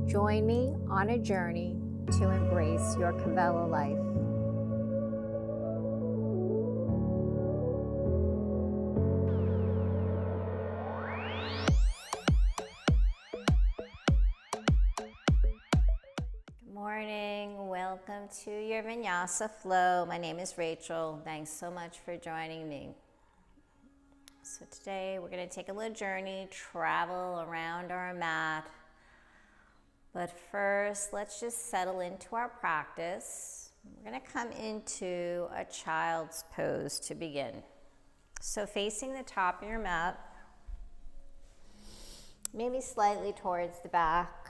Join me on a journey to embrace your Kavela life. Good morning. Welcome to your Vinyasa Flow. My name is Rachel. Thanks so much for joining me. So today we're going to take a little journey, travel around our mat. But first, let's just settle into our practice. We're going to come into a child's pose to begin. So facing the top of your mat, maybe slightly towards the back.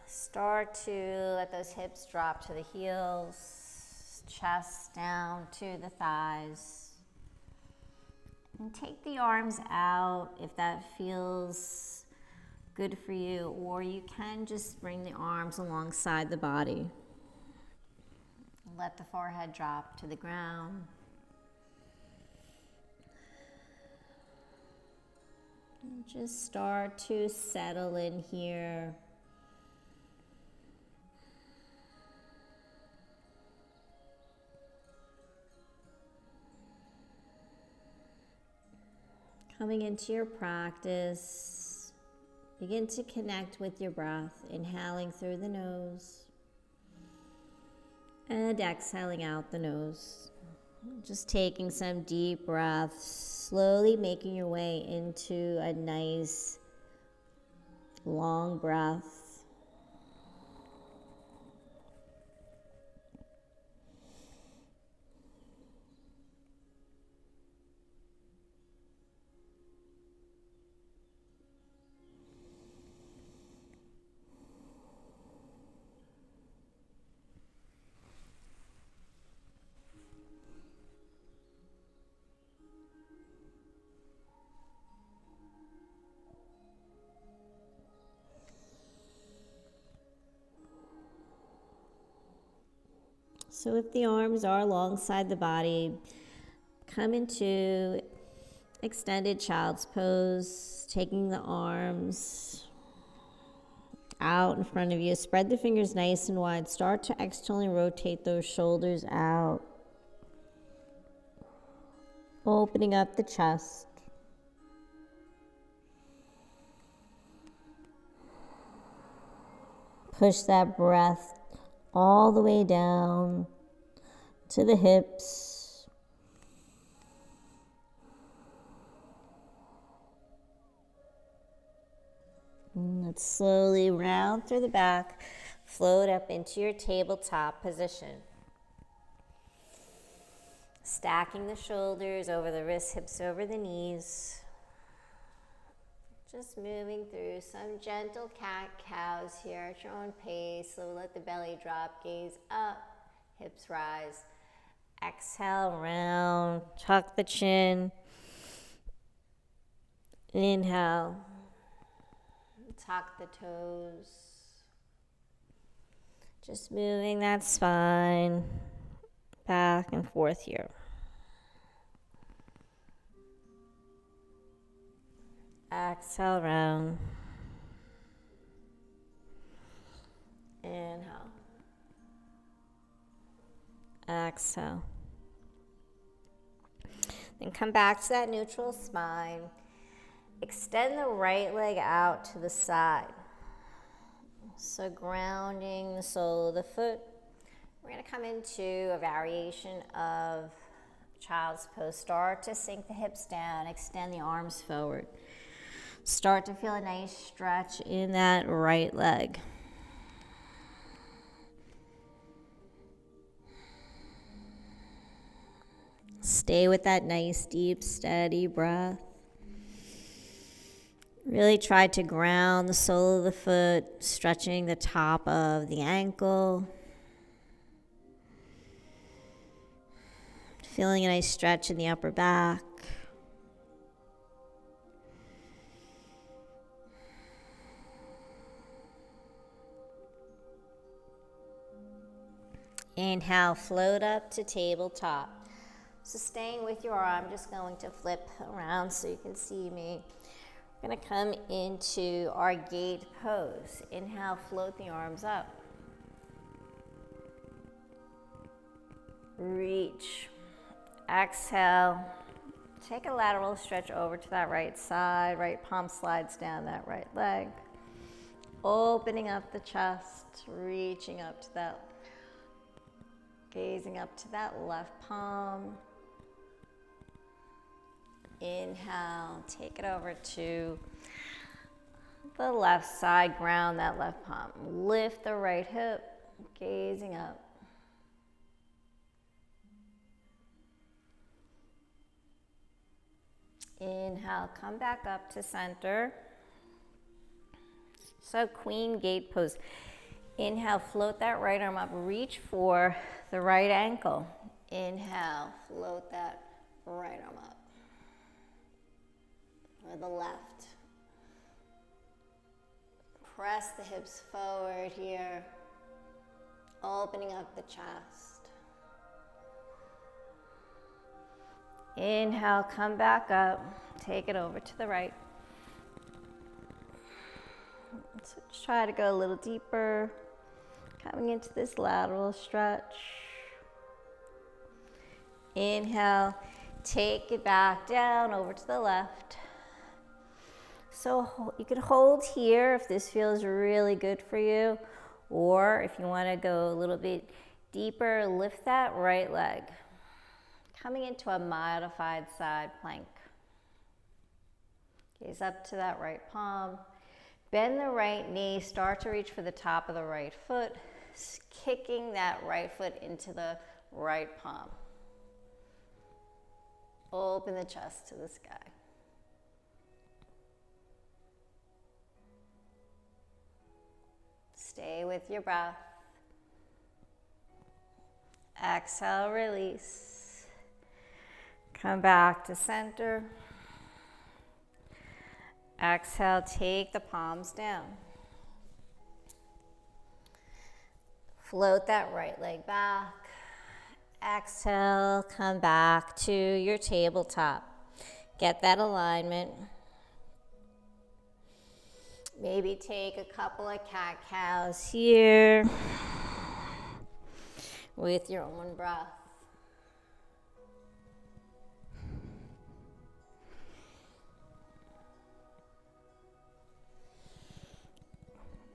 Start to let those hips drop to the heels, chest down to the thighs. And take the arms out if that feels good for you, or you can just bring the arms alongside the body. Let the forehead drop to the ground. And just start to settle in here. Coming into your practice, begin to connect with your breath, inhaling through the nose and exhaling out the nose. Just taking some deep breaths, slowly making your way into a nice long breath. So if the arms are alongside the body, come into extended child's pose, taking the arms out in front of you. Spread the fingers nice and wide. Start to externally rotate those shoulders out, opening up the chest. Push that breath all the way down to the hips. And let's slowly round through the back, float up into your tabletop position. Stacking the shoulders over the wrists, hips over the knees. Just moving through some gentle cat-cows here at your own pace. So let the belly drop, gaze up, hips rise. Exhale, round, tuck the chin. Inhale, tuck the toes. Just moving that spine back and forth here. Exhale, round. Inhale. Exhale. Then come back to that neutral spine. Extend the right leg out to the side. So grounding the sole of the foot. We're going to come into a variation of child's pose. Start to sink the hips down, extend the arms forward. Start to feel a nice stretch in that right leg. Stay with that nice, deep, steady breath. Really try to ground the sole of the foot, stretching the top of the ankle. Feeling a nice stretch in the upper back. Inhale, float up to tabletop. So staying with your arm, just going to flip around so you can see me. We're going to come into our gate pose. Inhale, float the arms up. Reach. Exhale. Take a lateral stretch over to that right side. Right palm slides down that right leg. Opening up the chest, reaching up to that, gazing up to that left palm. Inhale, take it over to the left side, ground that left palm. Lift the right hip, gazing up. Inhale, come back up to center. So queen gate pose. Inhale, float that right arm up, reach for the right ankle. Inhale, float that right arm up. Or the left. Press the hips forward here, opening up the chest. Inhale, come back up, take it over to the right. So just try to go a little deeper, coming into this lateral stretch. Inhale, take it back down over to the left. So you can hold here if this feels really good for you, or if you want to go a little bit deeper, lift that right leg. Coming into a modified side plank. Gaze up to that right palm. Bend the right knee, start to reach for the top of the right foot, kicking that right foot into the right palm. Open the chest to the sky. Stay with your breath. Exhale, release. Come back to center. Exhale, take the palms down. Float that right leg back. Exhale, come back to your tabletop. Get that alignment. Maybe take a couple of cat-cows here with your own breath.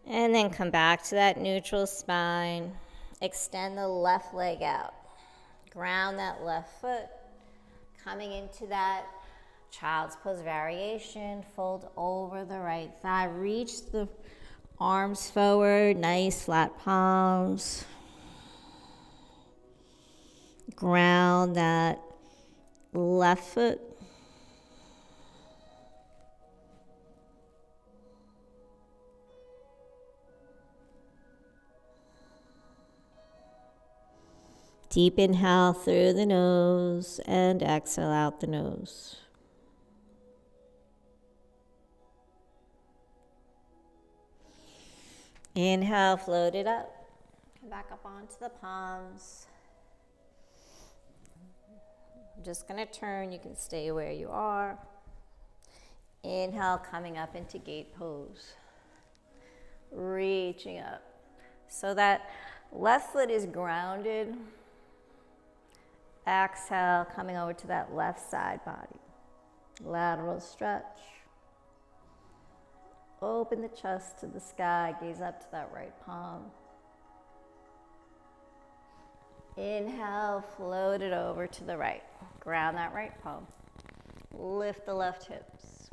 And then come back to that neutral spine. Extend the left leg out. Ground that left foot. Coming into that child's pose variation. Fold over the right thigh. Reach the arms forward. Nice flat palms. Ground that left foot. Deep inhale through the nose and exhale out the nose. Inhale, float it up. Come back up onto the palms. I'm just going to turn. You can stay where you are. Inhale, coming up into gate pose. Reaching up. So that left foot is grounded. Exhale, coming over to that left side body. Lateral stretch. Open the chest to the sky. Gaze up to that right palm. Inhale, float it over to the right. Ground that right palm. Lift the left hips.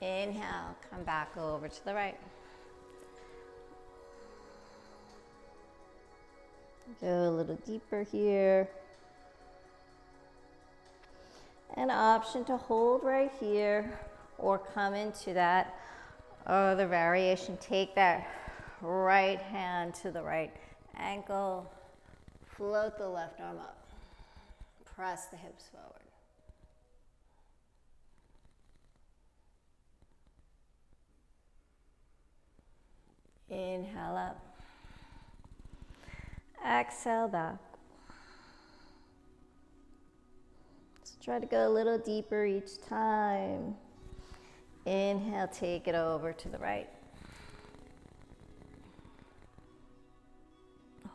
Inhale, come back over to the right. Go a little deeper here. An option to hold right here or come into that other variation. Take that right hand to the right ankle. Float the left arm up. Press the hips forward. Inhale up. Exhale back. So try to go a little deeper each time. Inhale, take it over to the right.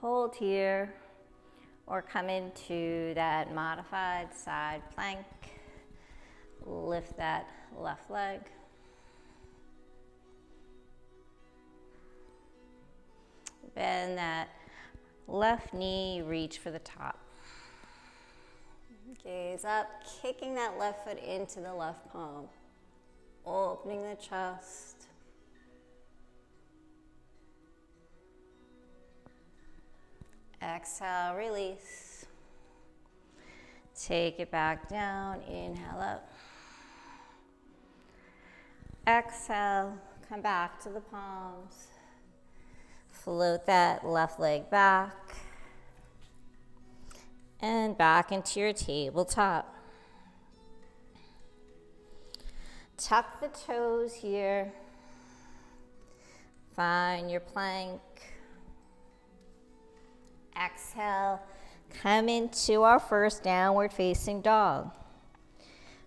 Hold here, or come into that modified side plank. Lift that left leg. Bend that left knee, reach for the top. Gaze up, kicking that left foot into the left palm. Opening the chest. Exhale, release. Take it back down, inhale up. Exhale, come back to the palms. Float that left leg back. And back into your tabletop. Tuck the toes here. Find your plank. Exhale, come into our first downward facing dog.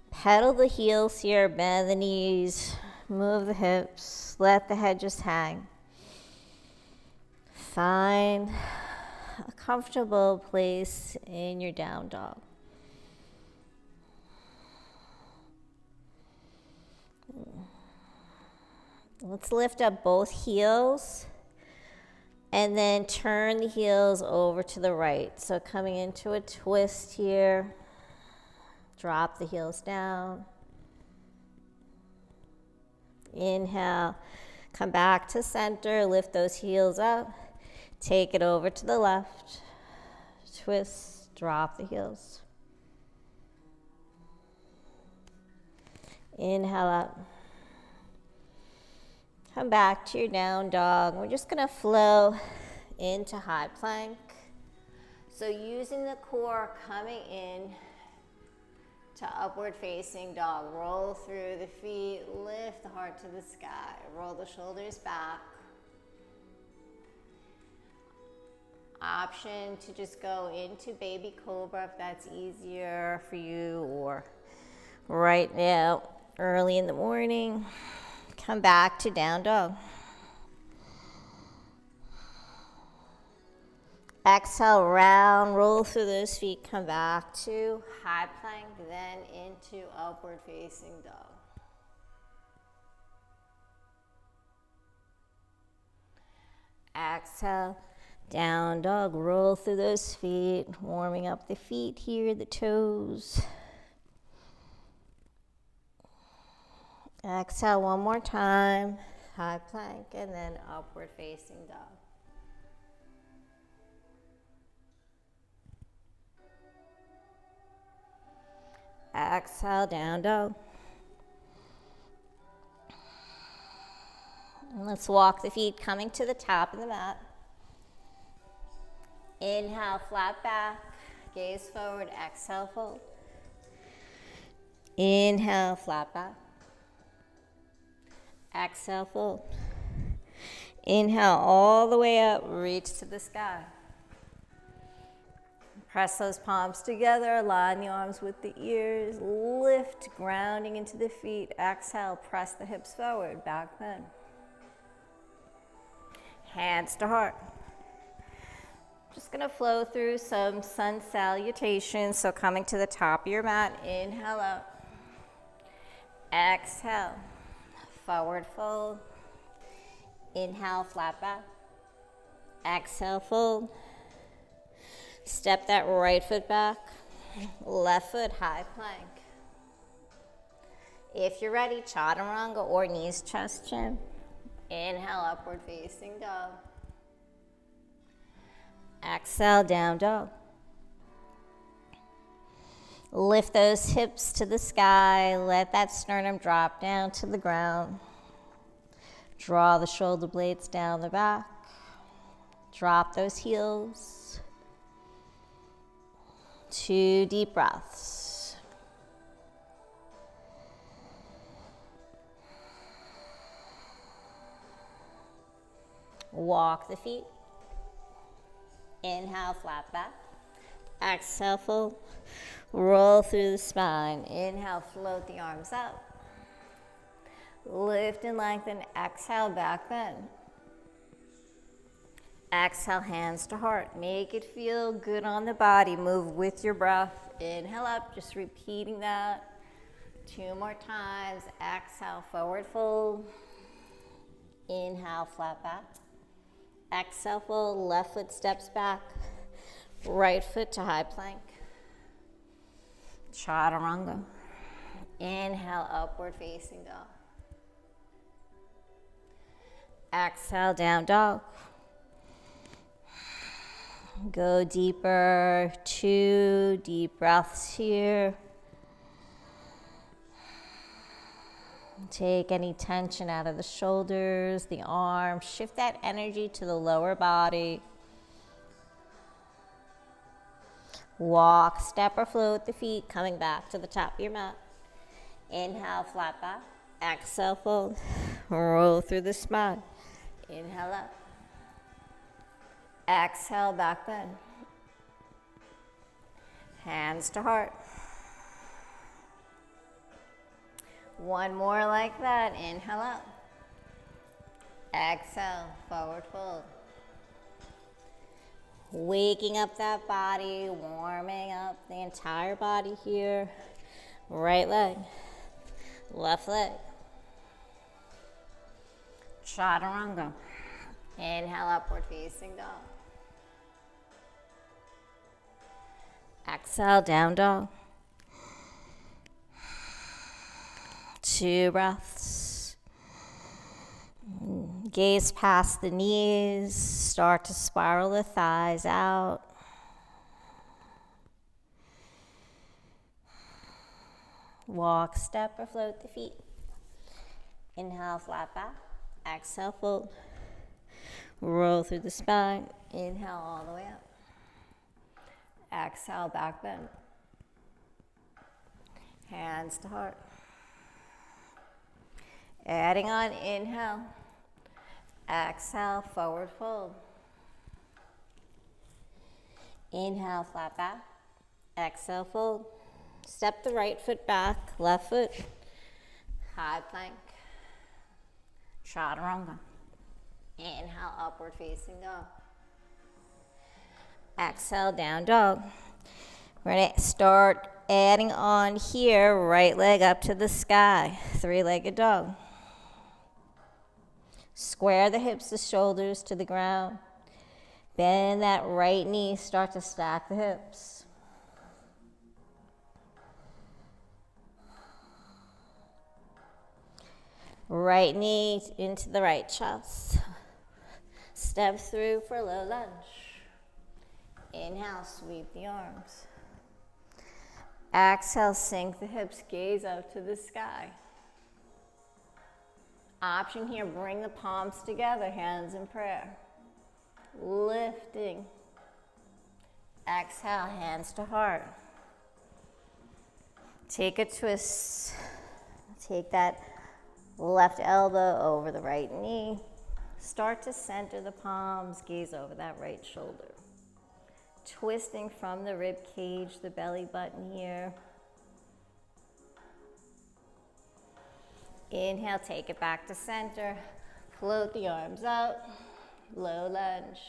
Pedal the heels here, bend the knees, move the hips, let the head just hang. Find a comfortable place in your down dog. Let's lift up both heels and then turn the heels over to the right. So coming into a twist here, drop the heels down. Inhale, come back to center, lift those heels up. Take it over to the left, twist, drop the heels. Inhale up. Come back to your down dog. We're just gonna flow into high plank. So using the core, coming in to upward facing dog. Roll through the feet, lift the heart to the sky. Roll the shoulders back. Option to just go into baby cobra if that's easier for you, or right now, early in the morning, come back to down dog. Exhale, round, roll through those feet, come back to high plank, then into upward facing dog. Exhale, down dog, roll through those feet, warming up the feet here, the toes. Exhale one more time, high plank, and then upward facing dog. Exhale, down dog. And let's walk the feet coming to the top of the mat. Inhale, flat back, gaze forward, exhale, fold. Inhale, flat back. Exhale, fold. Inhale all the way up, reach to the sky. Press those palms together, align the arms with the ears, lift, grounding into the feet. Exhale, press the hips forward, back bend. Hands to heart. Just gonna flow through some sun salutations. So coming to the top of your mat, inhale up. Exhale, forward fold. Inhale, flat back. Exhale, fold. Step that right foot back, left foot high plank. If you're ready, chaturanga or knees, chest, chin. Inhale, upward facing dog. Exhale, down dog. Lift those hips to the sky, let that sternum drop down to the ground. Draw the shoulder blades down the back. Drop those heels. 2 deep breaths. Walk the feet. Inhale, flat back. Exhale, fold. Roll through the spine. Inhale, float the arms up. Lift and lengthen. Exhale, back bend. Exhale, hands to heart. Make it feel good on the body. Move with your breath. Inhale up, just repeating that. 2 more times. Exhale, forward fold. Inhale, flat back. Exhale, fold. Left foot steps back. Right foot to high plank. Chaturanga. Inhale, upward facing dog. Exhale, down dog. Go deeper. 2 deep breaths here. Take any tension out of the shoulders, the arms. Shift that energy to the lower body. Walk, step, or float the feet, coming back to the top of your mat. Inhale, flat back. Exhale, fold. Roll through the spine. Inhale up. Exhale, back bend. Hands to heart. 1 more like that. Inhale up. Exhale, forward fold. Waking up that body, warming up the entire body here. Right leg, left leg. Chaturanga. Inhale, upward facing dog. Exhale, down dog. 2 breaths. Gaze past the knees. Start to spiral the thighs out. Walk, step, or float the feet. Inhale, flat back. Exhale, fold. Roll through the spine. Inhale all the way up. Exhale, back bend. Hands to heart. Adding on, inhale. Exhale, forward fold. Inhale, flat back. Exhale, fold. Step the right foot back, left foot. High plank. Chaturanga. Inhale, upward facing dog. Exhale, down dog. We're going to start adding on here, right leg up to the sky. 3-legged dog. Square the hips, the shoulders to the ground. Bend that right knee, start to stack the hips. Right knee into the right chest. Step through for low lunge. Inhale, sweep the arms. Exhale, sink the hips, gaze up to the sky. Option here, bring the palms together, hands in prayer. Lifting. Exhale, hands to heart. Take a twist. Take that left elbow over the right knee. Start to center the palms, gaze over that right shoulder. Twisting from the rib cage, the belly button here. Inhale, take it back to center. Float the arms up. Low lunge.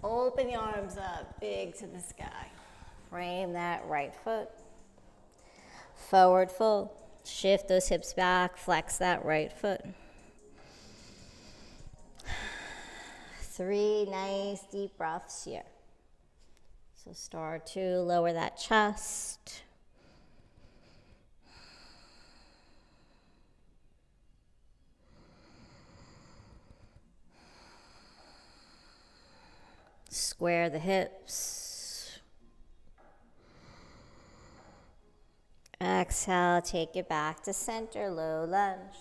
Open the arms up, big to the sky. Frame that right foot. Forward fold. Shift those hips back, flex that right foot. 3 nice deep breaths here. So start to lower that chest. Square the hips. Exhale, take it back to center, low lunge.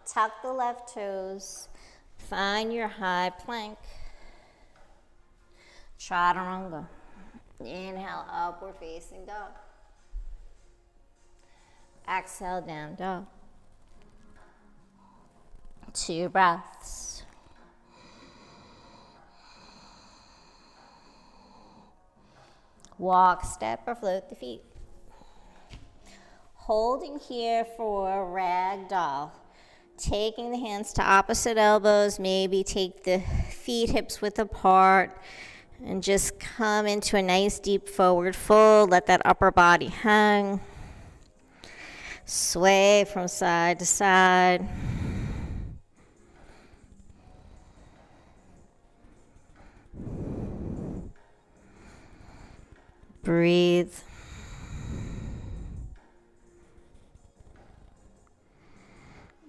Tuck the left toes. Find your high plank. Chaturanga. Inhale, upward facing dog. Exhale, down dog. 2 breaths. Walk, step, or float the feet. Holding here for ragdoll. Taking the hands to opposite elbows, maybe take the feet hips width apart and just come into a nice deep forward fold. Let that upper body hang. Sway from side to side. Breathe.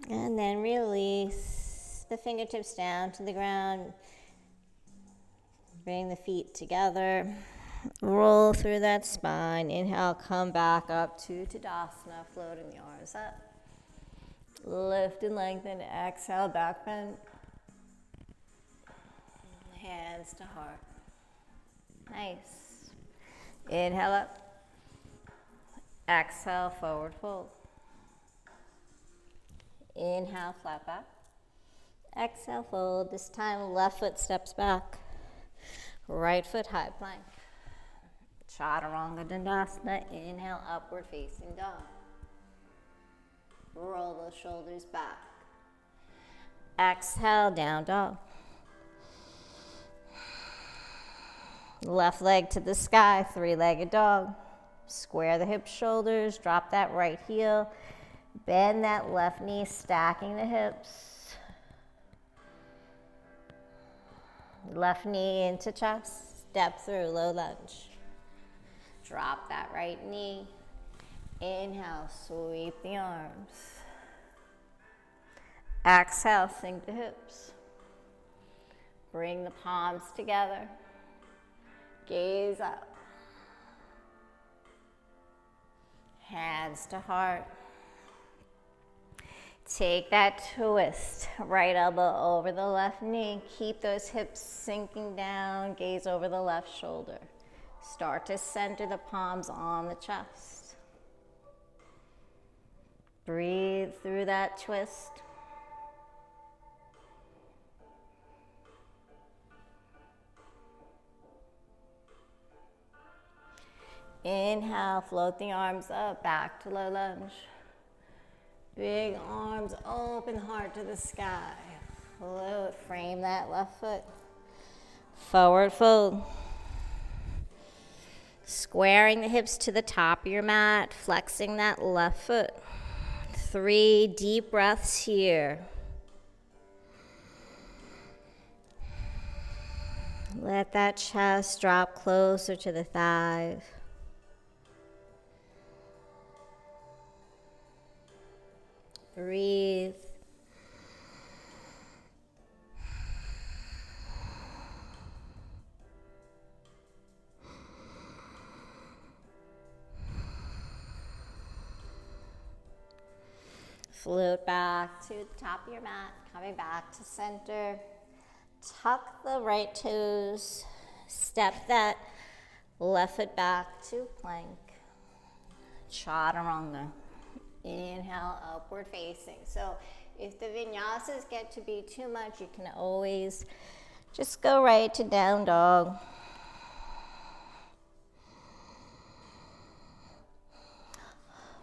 And then release the fingertips down to the ground. Bring the feet together. Roll through that spine. Inhale, come back up to Tadasana, floating the arms up. Lift and lengthen. Exhale, back bend. Hands to heart. Nice. Inhale up. Exhale, forward fold. Inhale, flat back. Exhale, fold. This time, left foot steps back. Right foot, high plank. Chaturanga Dandasana. Inhale, upward facing dog. Roll those shoulders back. Exhale, down dog. Left leg to the sky, 3-legged dog. Square the hips, shoulders, drop that right heel. Bend that left knee, stacking the hips. Left knee into chest, step through, low lunge. Drop that right knee. Inhale, sweep the arms. Exhale, sink the hips. Bring the palms together. Gaze up. Hands to heart. Take that twist, right elbow over the left knee. Keep those hips sinking down. Gaze over the left shoulder. Start to center the palms on the chest. Breathe through that twist. Inhale, float the arms up, back to low lunge. Big arms, open heart to the sky. Float, frame that left foot. Forward fold. Squaring the hips to the top of your mat, flexing that left foot. 3 deep breaths here. Let that chest drop closer to the thighs. Breathe. Float back to the top of your mat, coming back to center. Tuck the right toes. Step that left foot back to plank. Chaturanga. Inhale, upward facing. So if the vinyasas get to be too much, you can always just go right to down dog.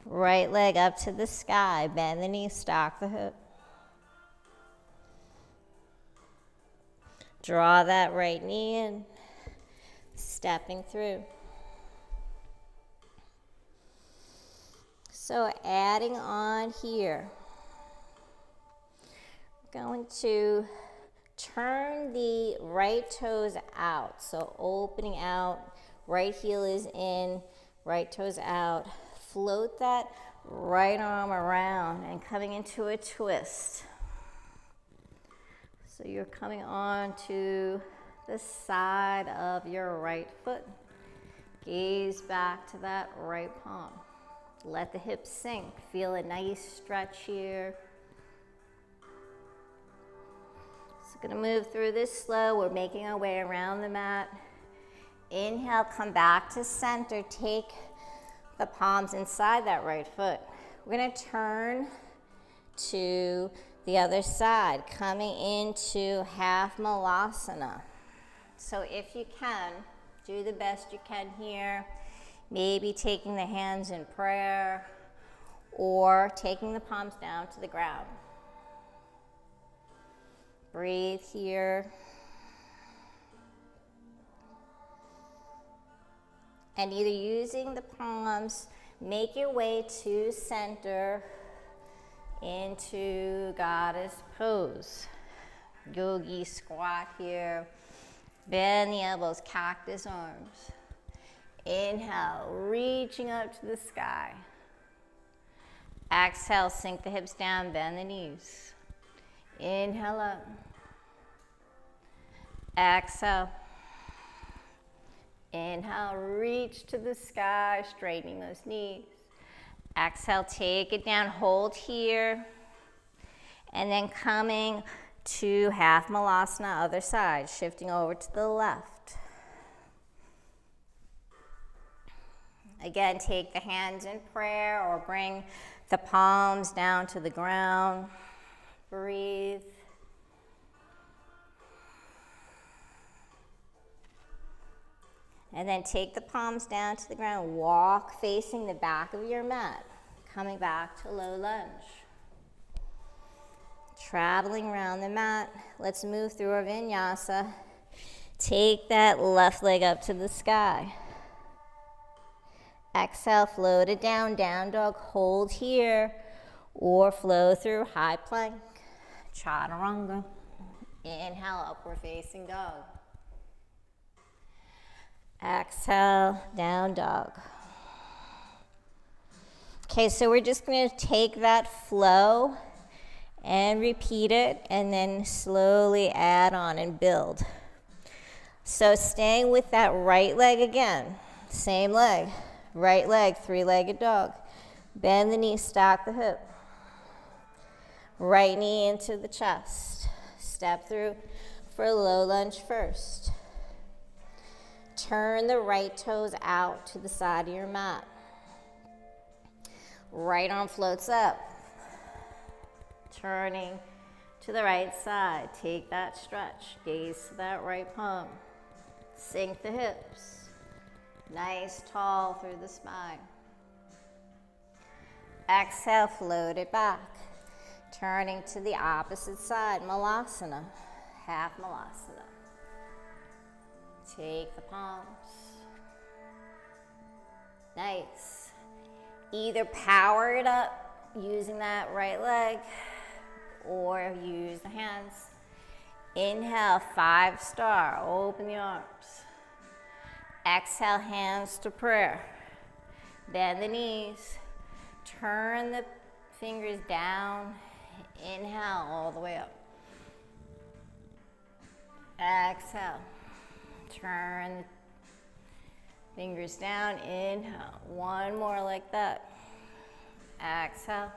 Right leg up to the sky. Bend the knee, stack the hip. Draw that right knee in. Stepping through. So adding on here, going to turn the right toes out. So opening out, right heel is in, right toes out. Float that right arm around and coming into a twist. So you're coming on to the side of your right foot. Gaze back to that right palm. Let the hips sink. Feel a nice stretch here. So going to move through this slow. We're making our way around the mat. Inhale, come back to center. Take the palms inside that right foot. We're going to turn to The other side, coming into half malasana. So if you can, do the best you can here. Maybe taking the hands in prayer or taking the palms down to the ground. Breathe here. And either using the palms, make your way to center into goddess pose. Yogi squat here. Bend the elbows, cactus arms. Inhale, reaching up to the sky. Exhale, sink the hips down, bend the knees. Inhale up. Exhale. Inhale, reach to the sky, straightening those knees. Exhale, take it down, hold here. And then coming to half malasana, other side, shifting over to the left. Again, take the hands in prayer or bring the palms down to the ground. Breathe. And then take the palms down to the ground. Walk facing the back of your mat. Coming back to low lunge. Traveling around the mat. Let's move through our vinyasa. Take that left leg up to the sky. Exhale, float it down, down dog. Hold here or flow through high plank. Chaturanga. Inhale, upward facing dog. Exhale, down dog. Okay, so we're just going to take that flow and repeat it and then slowly add on and build. So staying with that right leg again, same leg, right leg, three-legged dog. Bend the knee, stack the hip. Right knee into the chest. Step through for low lunge first. Turn the right toes out to the side of your mat. Right arm floats up. Turning to the right side. Take that stretch. Gaze to that right palm. Sink the hips. Nice tall through the spine. Exhale, float it back. Turning to the opposite side, malasana, half malasana. Take the palms. Nice. Either power it up using that right leg or use the hands. Inhale, 5-star, open the arms. Exhale, hands to prayer. Bend the knees. Turn the fingers down. Inhale, all the way up. Exhale. Turn the fingers down. Inhale. One more like that. Exhale.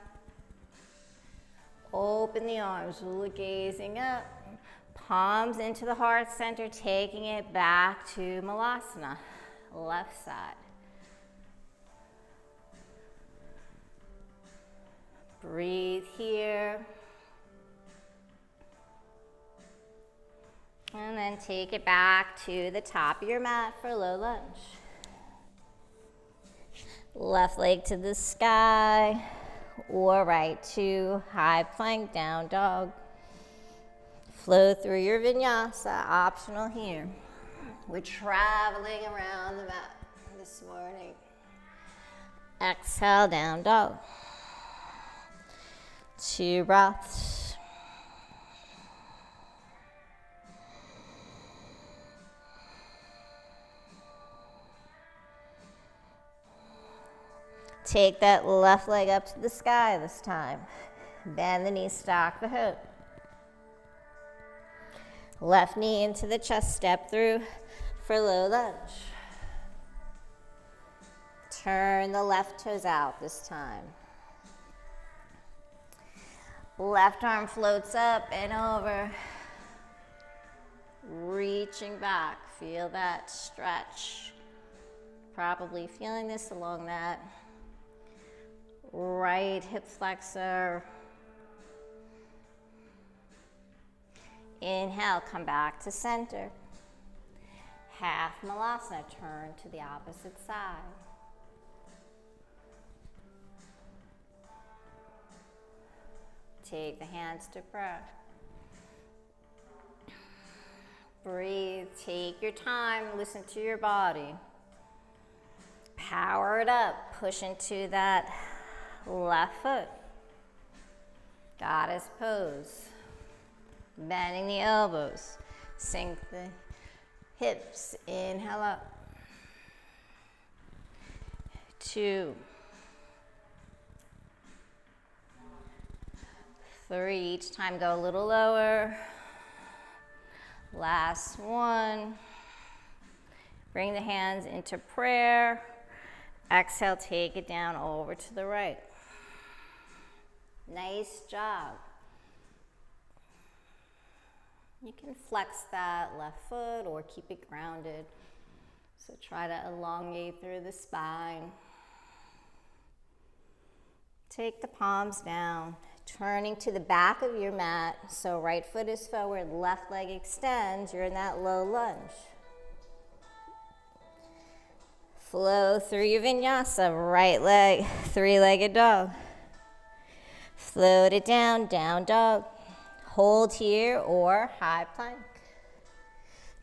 Open the arms. Gazing up. Palms into the heart center, taking it back to malasana. Left side. Breathe here. And then take it back to the top of your mat for low lunge. Left leg to the sky or right to high plank, down dog. Flow through your vinyasa, optional here. We're traveling around the mat this morning. Exhale, down dog. 2 breaths. Take that left leg up to the sky this time. Bend the knee, stack the hip. Left knee into the chest, step through for low lunge. Turn the left toes out this time. Left arm floats up and over. Reaching back, feel that stretch. Probably feeling this along that right hip flexor. Inhale, come back to center. Half Malasana, turn to the opposite side. Take the hands to prayer. Breathe, take your time, listen to your body. Power it up, push into that left foot. Goddess pose. Bending the elbows, sink the hips, inhale up. 2, 3, each time go a little lower. Last one. Bring the hands into prayer. Exhale, take it down over to the right. Nice job. You can flex that left foot or keep it grounded. So try to elongate through the spine. Take the palms down, turning to the back of your mat. So right foot is forward, left leg extends. You're in that low lunge. Flow through your vinyasa, right leg, three-legged dog. Float it down, down dog. Hold here or high plank.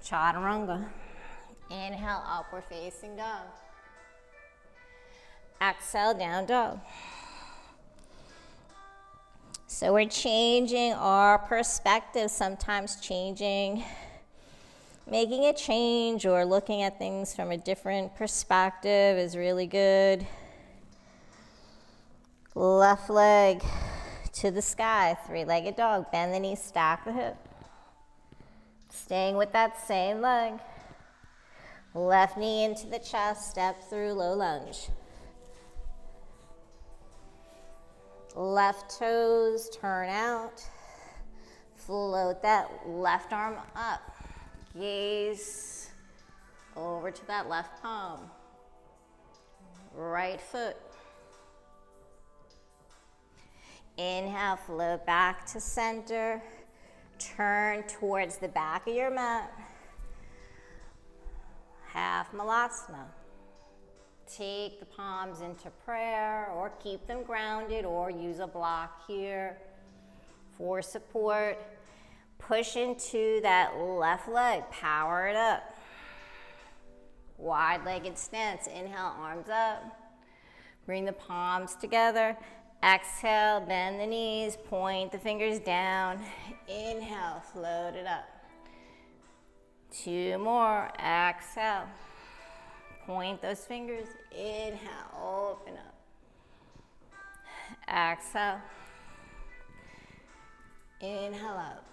Chaturanga. Inhale, upward facing dog. Exhale, down dog. So we're changing our perspective, sometimes making a change or looking at things from a different perspective is really good. Left leg to the sky, three-legged dog. Bend the knees, stack the hip. Staying with that same leg. Left knee into the chest, step through low lunge. Left toes, turn out. Float that left arm up. Gaze over to that left palm. Right foot. Inhale, float back to center. Turn towards the back of your mat. Half Malasana. Take the palms into prayer or keep them grounded or use a block here for support. Push into that left leg, power it up. Wide-legged stance, inhale, arms up. Bring the palms together. Exhale, bend the knees, point the fingers down. Inhale, float it up. 2 more, exhale. Point those fingers, inhale, open up. Exhale. Inhale up.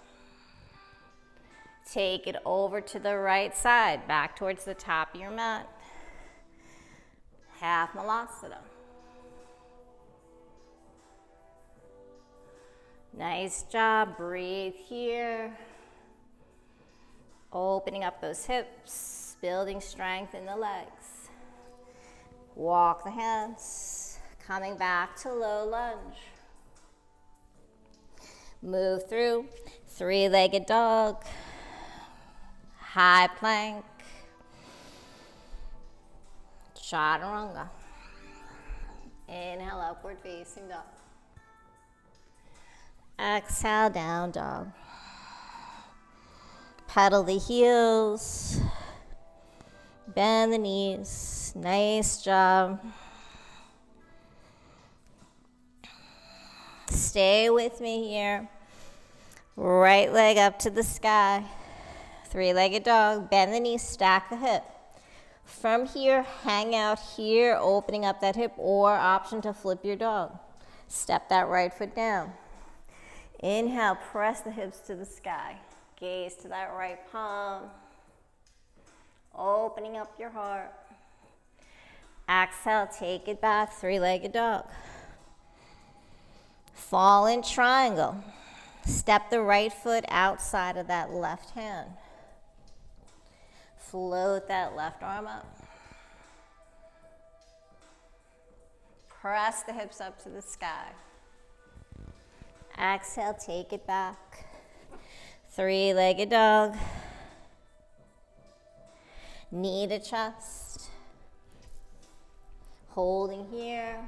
Take it over to the right side, back towards the top of your mat. Half Malasana. Nice job, breathe here. Opening up those hips, building strength in the legs. Walk the hands, coming back to low lunge. Move through, three-legged dog. High plank. Chaturanga. Inhale, upward facing dog. Exhale, down dog. Pedal the heels. Bend the knees. Nice job. Stay with me here. Right leg up to the sky. Three-legged dog. Bend the knees, stack the hip. From here, hang out here, opening up that hip, or option to flip your dog. Step that right foot down. Inhale, press the hips to the sky. Gaze to that right palm. Opening up your heart. Exhale, take it back, three-legged dog. Fallen triangle. Step the right foot outside of that left hand. Float that left arm up. Press the hips up to the sky. Exhale, take it back. Three-legged dog. Knee to chest. Holding here.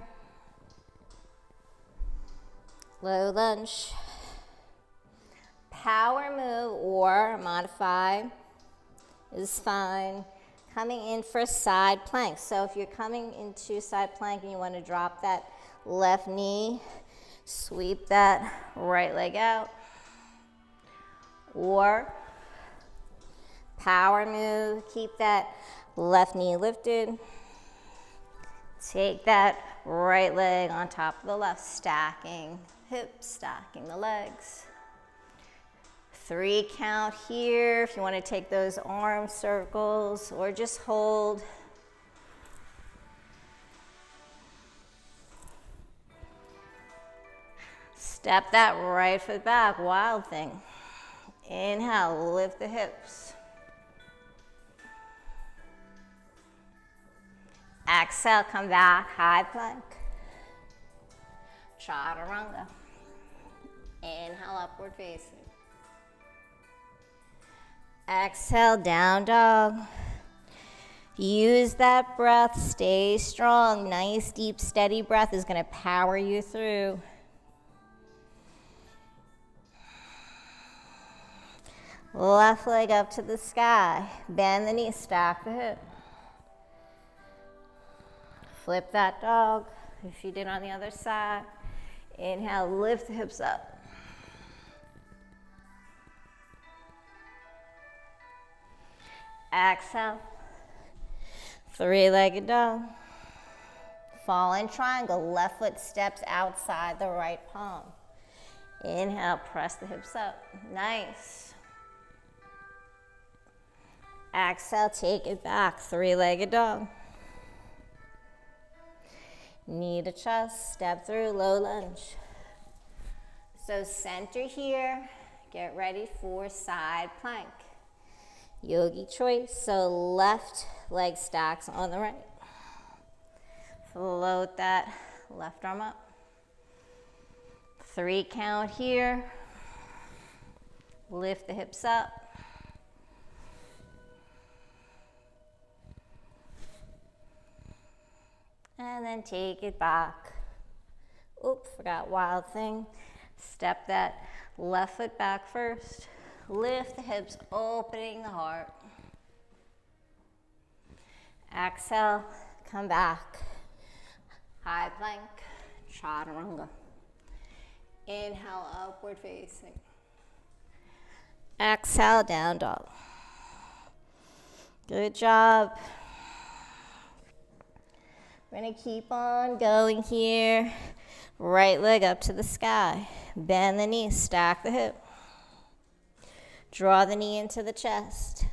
Low lunge. Power move or modify is fine. Coming in for side plank. So if you're coming into side plank and you want to drop that left knee, sweep that right leg out. Or power move, keep that left knee lifted. Take that right leg on top of the left, stacking hips, stacking the legs. 3 count here if you want to take those arm circles or just hold. Step that right foot back, wild thing. Inhale, lift the hips. Exhale, come back, high plank. Chaturanga. Inhale, upward facing. Exhale, down dog. Use that breath, stay strong. Nice, deep, steady breath is going to power you through. Left leg up to the sky. Bend the knee, stack the hip. Flip that dog if you did on the other side. Inhale, lift the hips up. Exhale. Three-legged dog. Fallen triangle. Left foot steps outside the right palm. Inhale, press the hips up. Nice. Exhale, take it back. Three-legged dog. Knee to chest, step through, low lunge. So center here, get ready for side plank. Yogi choice, so left leg stacks on the right. Float that left arm up. 3 count here. Lift the hips up. And then take it back. Oops, forgot wild thing. Step that left foot back first. Lift the hips, opening the heart. Exhale, come back. High plank, chaturanga. Inhale, upward facing. Exhale, down dog. Good job. We're going to keep on going here. Right leg up to the sky. Bend the knee, stack the hip. Draw the knee into the chest.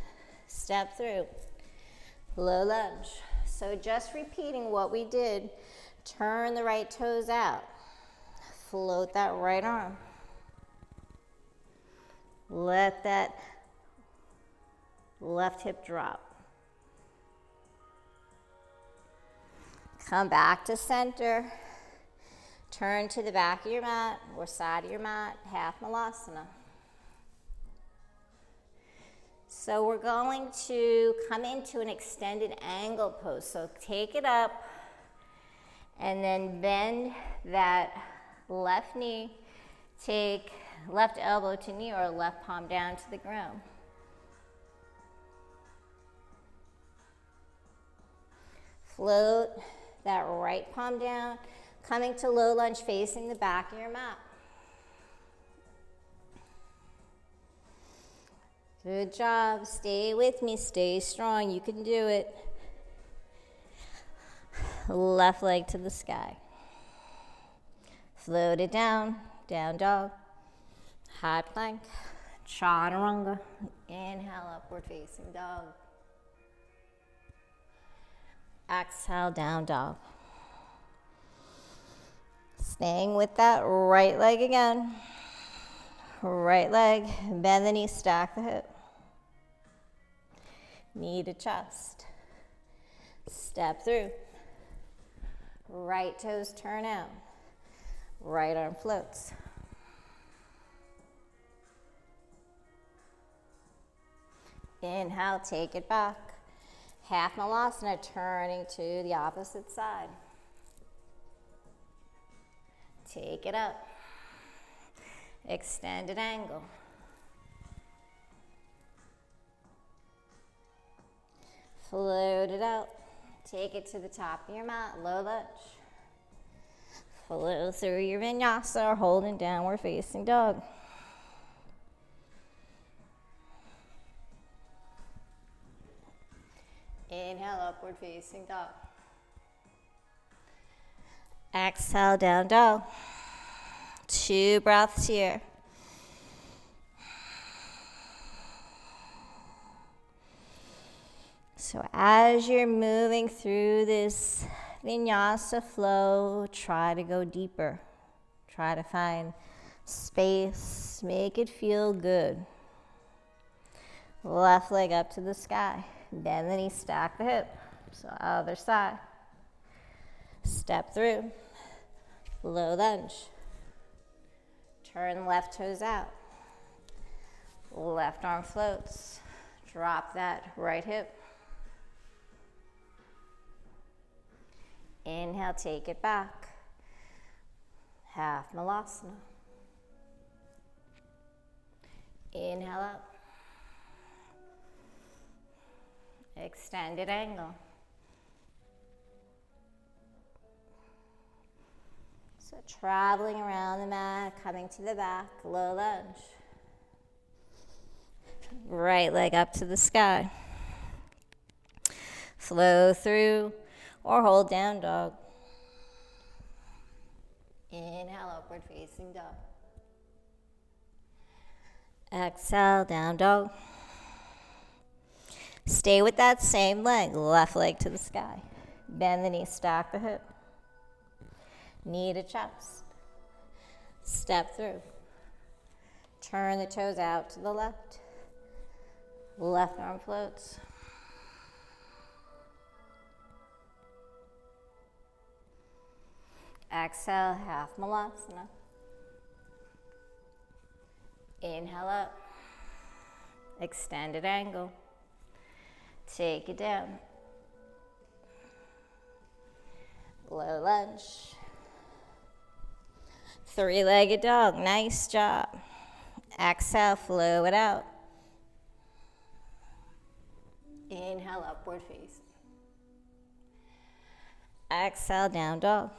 Step through. Low lunge. So just repeating what we did. Turn the right toes out. Float that right arm. Let that left hip drop. Come back to center. Turn to the back of your mat or side of your mat, half malasana. So we're going to come into an extended angle pose. So take it up and then bend that left knee. Take left elbow to knee or left palm down to the ground. Float that right palm down, coming to low lunge facing the back of your mat. Good job. Stay with me. Stay strong. You can do it. Left leg to the sky. Float it down. Down dog. High plank. Chaturanga. Inhale, upward facing dog. Exhale, down dog. Staying with that right leg again. Right leg, bend the knee, stack the hip. Knee to chest. Step through. Right toes turn out. Right arm floats. Inhale, take it back. Half Malasana, turning to the opposite side. Take it up. Extended angle. Float it out. Take it to the top of your mat, low lunge. Flow through your vinyasa or holding downward facing dog. Inhale, upward facing dog. Exhale, down dog. 2 breaths here. So as you're moving through this vinyasa flow, try to go deeper. Try to find space. Make it feel good. Left leg up to the sky. Bend the knee, stack the hip. So other side. Step through. Low lunge. Turn left toes out. Left arm floats. Drop that right hip. Inhale, take it back. Half Malasana. Inhale up. Extended angle. So traveling around the mat, coming to the back, low lunge. Right leg up to the sky. Flow through or hold down dog. Inhale, upward facing dog. Exhale, down dog. Stay with that same leg, left leg to the sky. Bend the knee, stack the hip. Knee to chest. Step through. Turn the toes out to the left. Left arm floats. Exhale, half Malasana. Inhale up. Extended angle. Take it down. Low lunge. 3-legged dog. Nice job. Exhale, flow it out. Inhale, upward face. Exhale, down dog.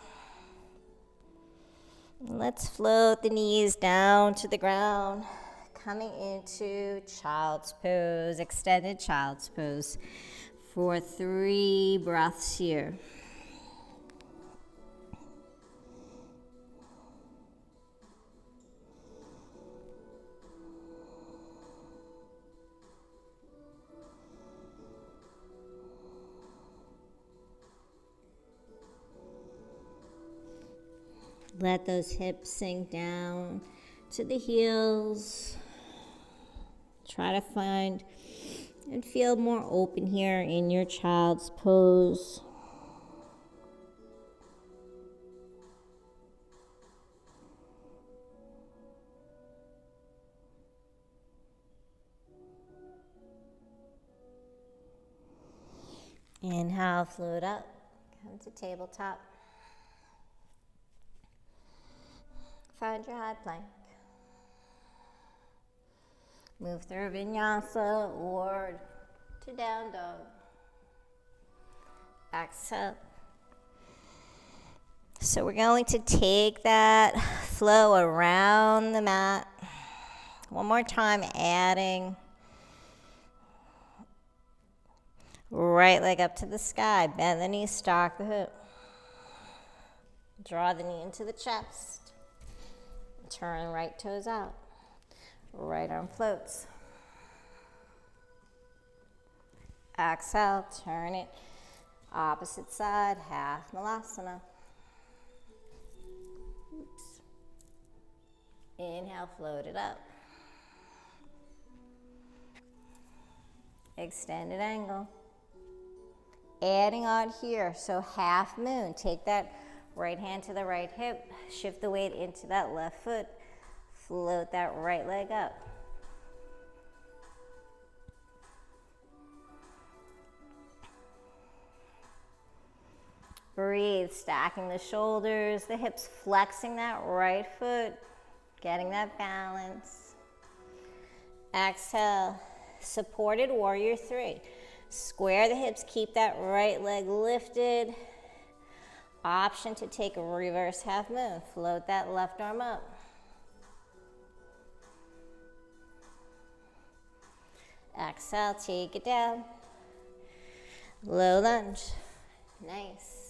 Let's float the knees down to the ground. Coming into child's pose, extended child's pose for 3 breaths here. Let those hips sink down to the heels. Try to find and feel more open here in your child's pose. Inhale, float up, come to tabletop. Find your high plank. Move through vinyasa or to down dog. Exhale. So we're going to take that flow around the mat. One more time, adding. Right leg up to the sky. Bend the knee, stack the hip. Draw the knee into the chest. Turn right toes out. Right arm floats. Exhale, turn it. Opposite side, half Malasana. Oops. Inhale, float it up. Extended angle. Adding on here, so half moon. Take that right hand to the right hip. Shift the weight into that left foot. Float that right leg up. Breathe, stacking the shoulders, the hips, flexing that right foot, getting that balance. Exhale, supported warrior three. Square the hips, keep that right leg lifted. Option to take a reverse half moon. Float that left arm up. Exhale, take it down. Low lunge. Nice.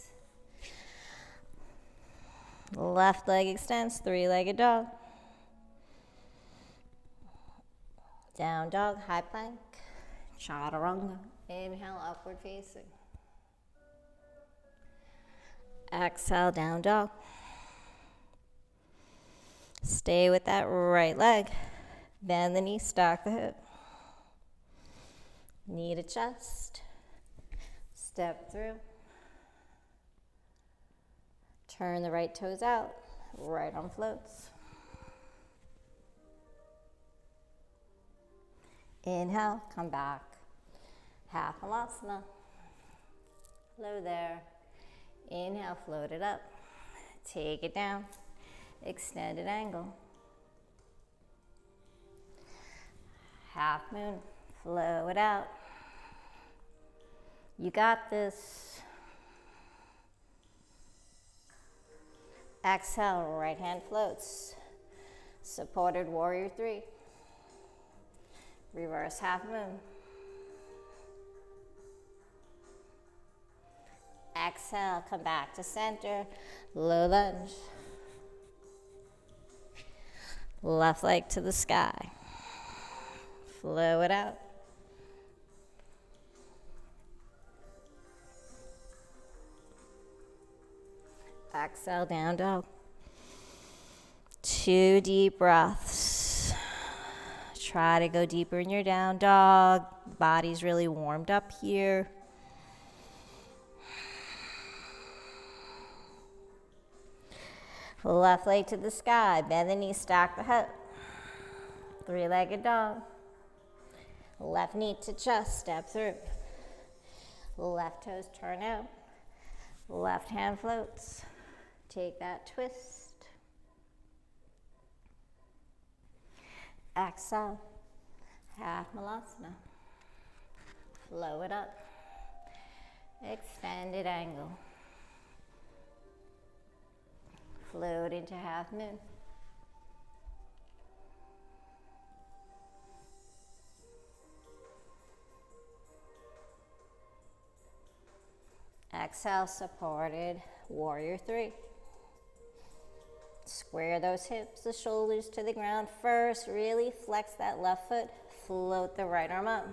Left leg extends, three-legged dog. Down dog, high plank. Chaturanga. Inhale, upward facing. Exhale, down dog. Stay with that right leg. Bend the knee, stack the hip. Knee to chest. Step through. Turn the right toes out. Right arm floats. Inhale, come back. Half Malasana. Low there. Inhale, float it up. Take it down. Extended angle. Half moon. Flow it out. You got this. Exhale, right hand floats. Supported warrior three. Reverse half moon. Exhale, come back to center. Low lunge. Left leg to the sky. Flow it out. Exhale, down dog. 2 deep breaths. Try to go deeper in your down dog. Body's really warmed up here. Left leg to the sky. Bend the knee, stack the hip. Three-legged dog. Left knee to chest, step through. Left toes turn out. Left hand floats. Take that twist. Exhale. Half Malasana. Flow it up. Extended angle. Float into half moon. Exhale, supported warrior three. Square those hips, the shoulders to the ground first. Really flex that left foot. Float the right arm up.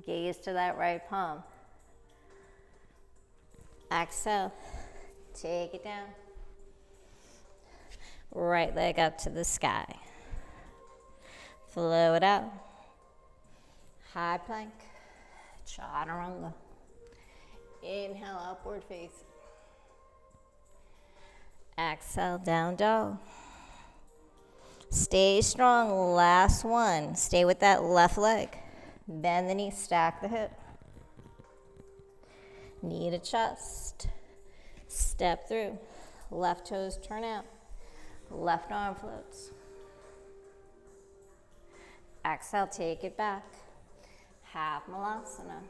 Gaze to that right palm. Exhale, take it down. Right leg up to the sky. Flow it out. High plank. Chaturanga. Inhale, upward face. Exhale, down dog. Stay strong, last one. Stay with that left leg. Bend the knee, stack the hip. Knee to chest. Step through. Left toes turn out. Left arm floats. Exhale, take it back. Half Malasana.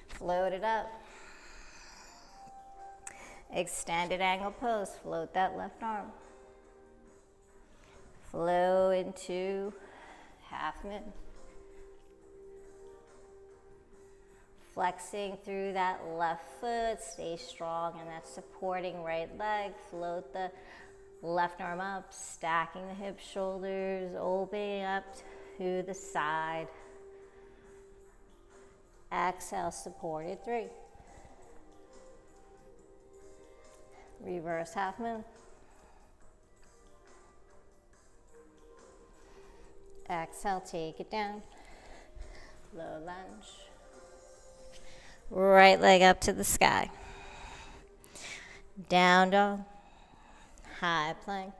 Float it up. Extended angle pose. Float that left arm. Flow into half moon. Flexing through that left foot. Stay strong in that supporting right leg. Float the left arm up. Stacking the hips, shoulders. Opening up to the side. Exhale, supported three. Reverse half moon. Exhale, take it down. Low lunge. Right leg up to the sky. Down dog. High plank.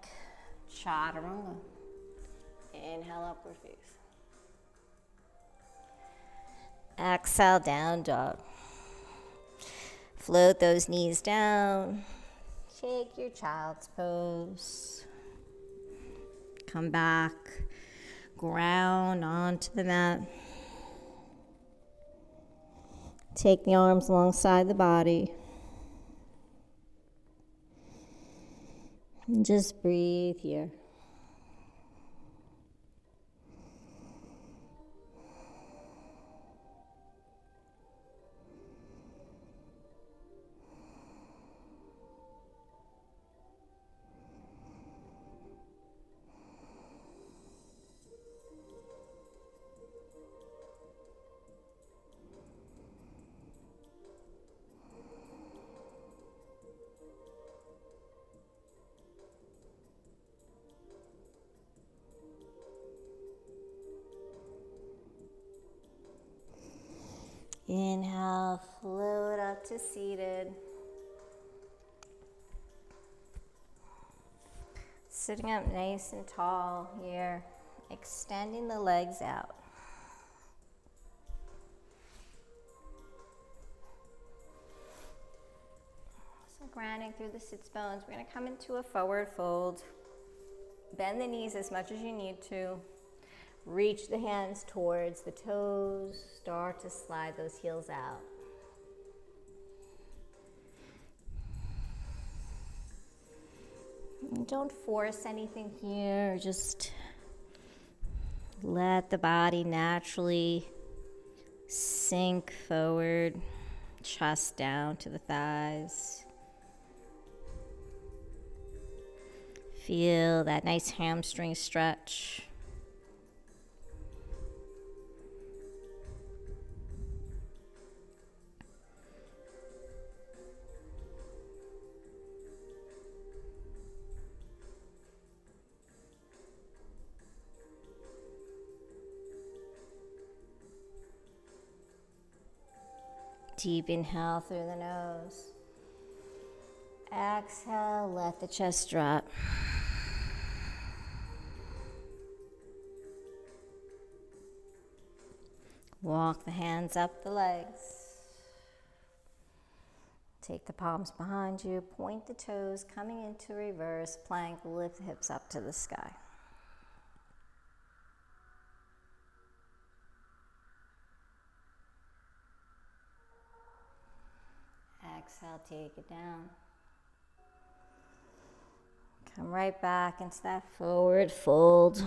Chaturanga. Inhale, upward face. Exhale, down dog. Float those knees down. Take your child's pose. Come back. Ground onto the mat. Take the arms alongside the body. And just breathe here. Inhale, float up to seated. Sitting up nice and tall here, extending the legs out. So grounding through the sits bones, we're going to come into a forward fold. Bend the knees as much as you need to. Reach the hands towards the toes. Start to slide those heels out. And don't force anything here. Just let the body naturally sink forward, chest down to the thighs. Feel that nice hamstring stretch. Deep inhale through the nose. Exhale, let the chest drop. Walk the hands up the legs. Take the palms behind you, point the toes, coming into reverse plank, lift the hips up to the sky. Exhale, take it down. Come right back into that forward fold.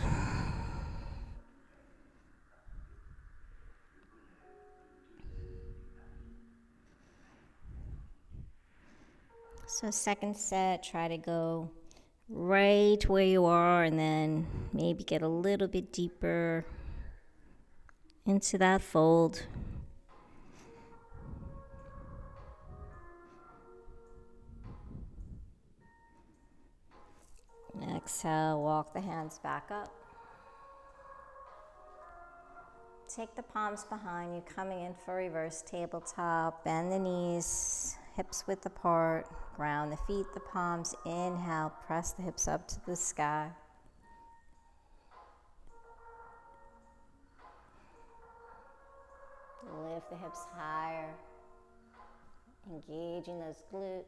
So second set, try to go right where you are and then maybe get a little bit deeper into that fold. Exhale, walk the hands back up. Take the palms behind you, coming in for reverse tabletop. Bend the knees, hips width apart. Ground the feet, the palms. Inhale, press the hips up to the sky. Lift the hips higher. Engaging those glutes.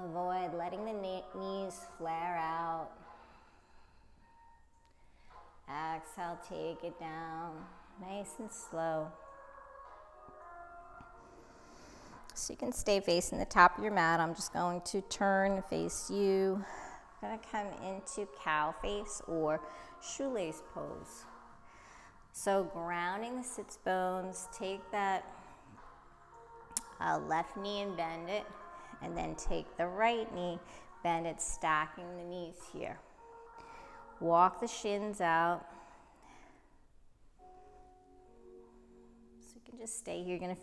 Avoid letting the knees flare out. Exhale, take it down, nice and slow. So you can stay facing the top of your mat. I'm just going to turn and face you. I'm going to come into cow face or shoelace pose. So grounding the sits bones, take that left knee and bend it. And then take the right knee, bend it, stacking the knees here. Walk the shins out. So you can just stay here. You're going to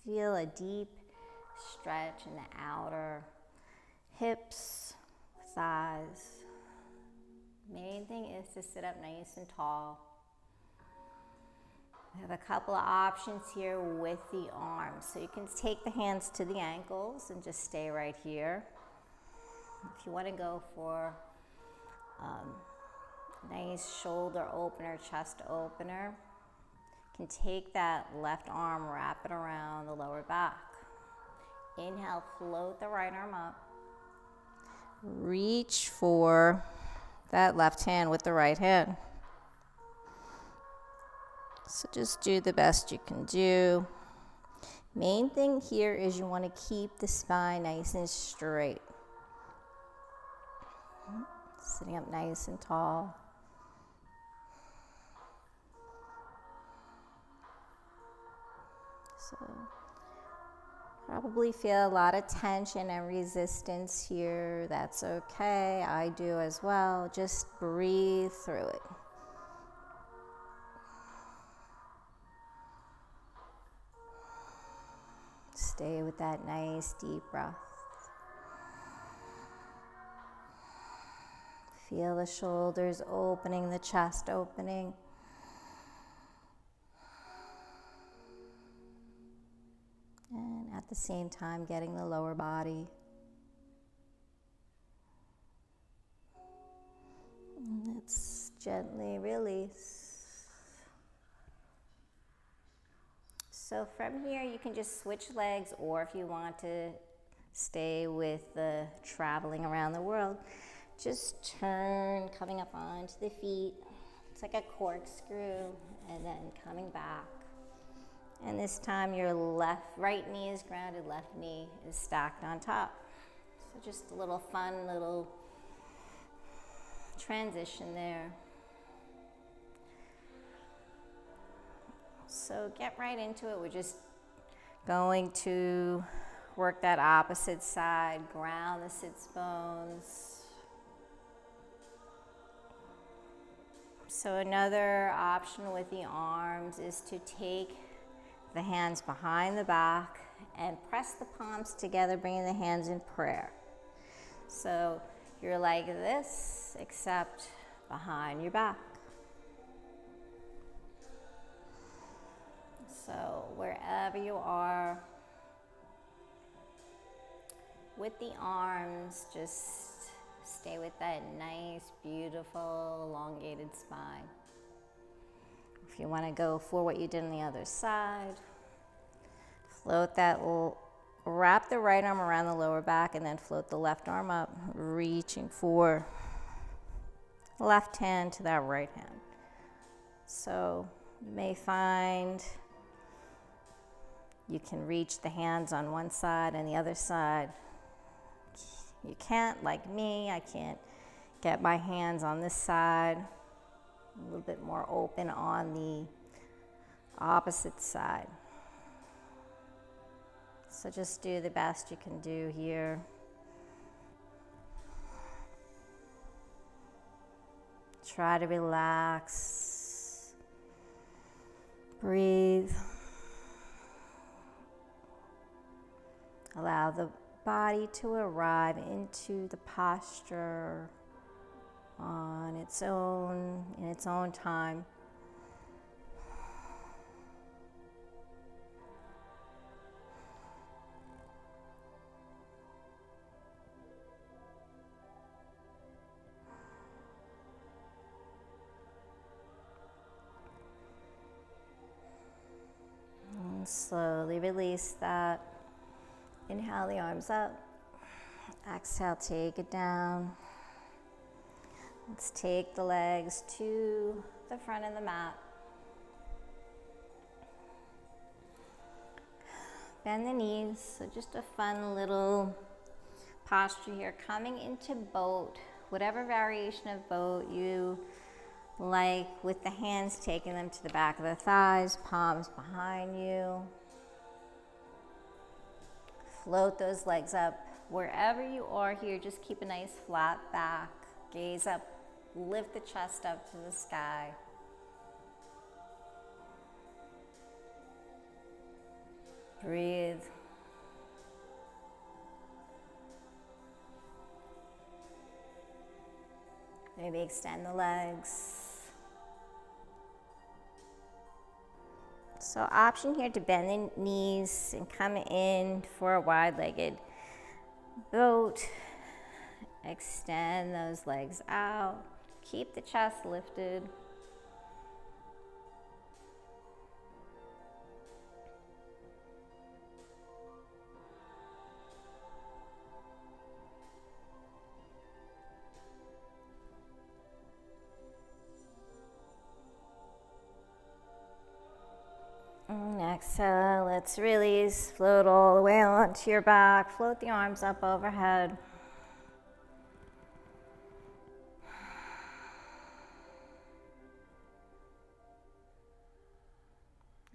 feel a deep stretch in the outer hips, thighs. Main thing is to sit up nice and tall. We have a couple of options here with the arms. So you can take the hands to the ankles and just stay right here. If you want to go for nice shoulder opener, chest opener, You can take that left arm, wrap it around the lower back. Inhale, float the right arm up. Reach for that left hand with the right hand. So just do the best you can do. Main thing here is you want to keep the spine nice and straight. Sitting up nice and tall. So probably feel a lot of tension and resistance here. That's okay. I do as well. Just breathe through it. Stay with that nice deep breath. Feel the shoulders opening, the chest opening. And at the same time, getting the lower body. And let's gently release. So from here, you can just switch legs, or if you want to stay with the traveling around the world, just turn, coming up onto the feet. It's like a corkscrew, and then coming back. And this time your right knee is grounded, left knee is stacked on top. So just a little fun little transition there. So get right into it. We're just going to work that opposite side, ground the sits bones. So another option with the arms is to take the hands behind the back and press the palms together, bringing the hands in prayer. So you're like this, except behind your back. So wherever you are, with the arms, just stay with that nice, beautiful, elongated spine. If you want to go for what you did on the other side, float that, wrap the right arm around the lower back and then float the left arm up, reaching for left hand to that right hand. So you may find you can reach the hands on one side and the other side. You can't, like me, I can't get my hands on this side. A little bit more open on the opposite side. So just do the best you can do here. Try to relax. Breathe. Allow the body to arrive into the posture on its own, in its own time. And slowly release that. Inhale the arms up. Exhale, take it down. Let's take the legs to the front of the mat. Bend the knees, so just a fun little posture here. Coming into boat, whatever variation of boat you like, with the hands taking them to the back of the thighs, palms behind you. Float those legs up. Wherever you are here, just keep a nice flat back. Gaze up, lift the chest up to the sky. Breathe. Maybe extend the legs. So option here to bend the knees and come in for a wide-legged boat. Extend those legs out. Keep the chest lifted. exhale, let's release. Float all the way onto your back. Float the arms up overhead.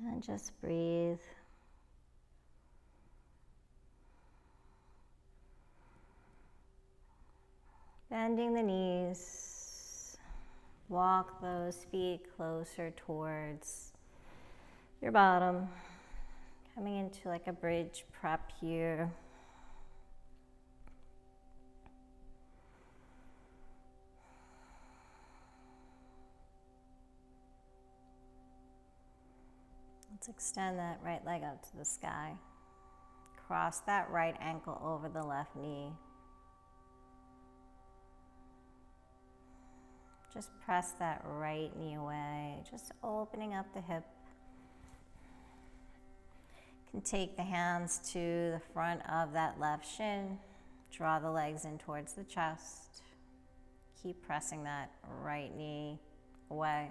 And just breathe. Bending the knees. Walk those feet closer towards your bottom. Coming into like a bridge prep here. Let's extend that right leg up to the sky. Cross that right ankle over the left knee. Just press that right knee away, just opening up the hip. You can take the hands to the front of that left shin. Draw the legs in towards the chest. Keep pressing that right knee away.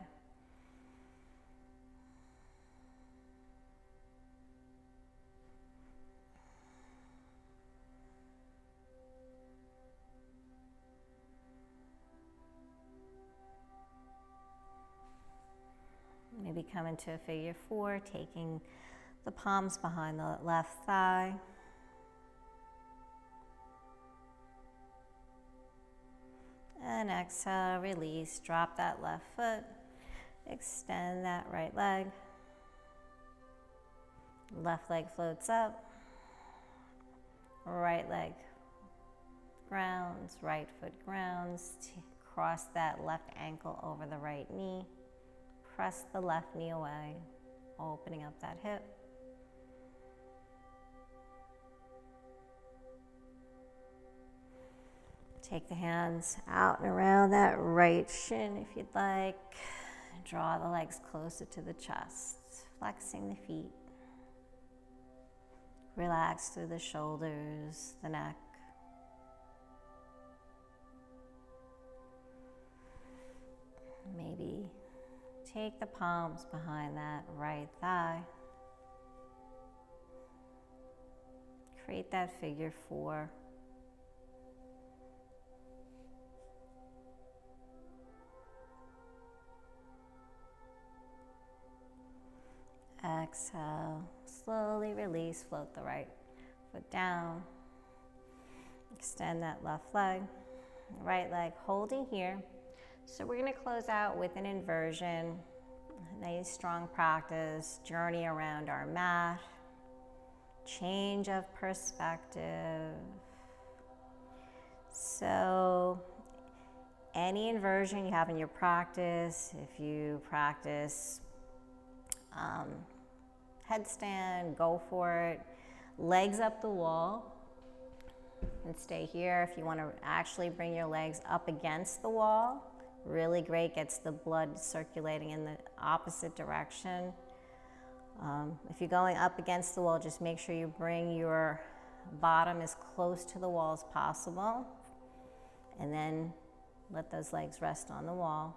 Maybe come into a figure four, taking the palms behind the left thigh. And exhale, release, drop that left foot. Extend that right leg. Left leg floats up. Right leg grounds, right foot grounds. Cross that left ankle over the right knee. Press the left knee away, opening up that hip. Take the hands out and around that right shin if you'd like. Draw the legs closer to the chest, flexing the feet. Relax through the shoulders, the neck. Maybe take the palms behind that right thigh. Create that figure four. Exhale, slowly release, float the right foot down. Extend that left leg, right leg holding here. So we're going to close out with an inversion. Nice strong practice, journey around our mat, change of perspective. So any inversion you have in your practice, if you practice headstand, go for it. Legs up the wall and stay here. If you want to actually bring your legs up against the wall, really great, gets the blood circulating in the opposite direction. If you're going up against the wall, just make sure you bring your bottom as close to the wall as possible, and then let those legs rest on the wall.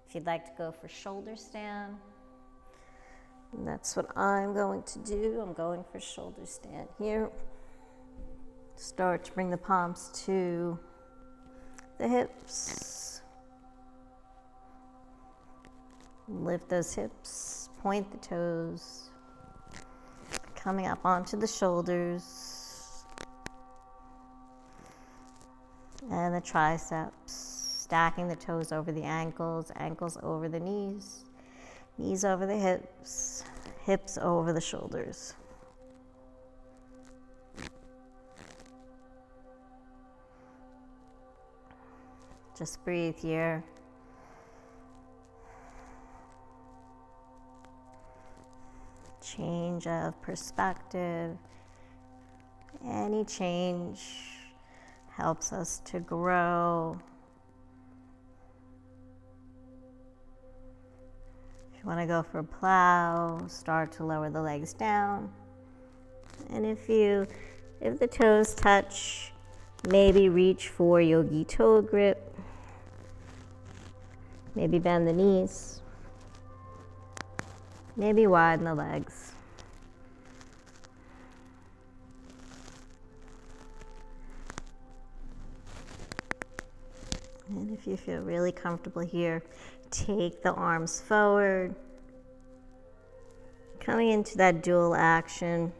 If you'd like to go for shoulder stand, that's what I'm going to do. I'm going for shoulder stand here. Start to bring the palms to the hips. Lift those hips, point the toes, coming up onto the shoulders and the triceps, stacking the toes over the ankles, ankles over the knees, knees over the hips, hips over the shoulders. Just breathe here. Change of perspective. Any change helps us to grow. If you want to go for a plow, start to lower the legs down. And if the toes touch, maybe reach for yogi toe grip. Maybe bend the knees. Maybe widen the legs. And if you feel really comfortable here, take the arms forward. Coming into that dual action,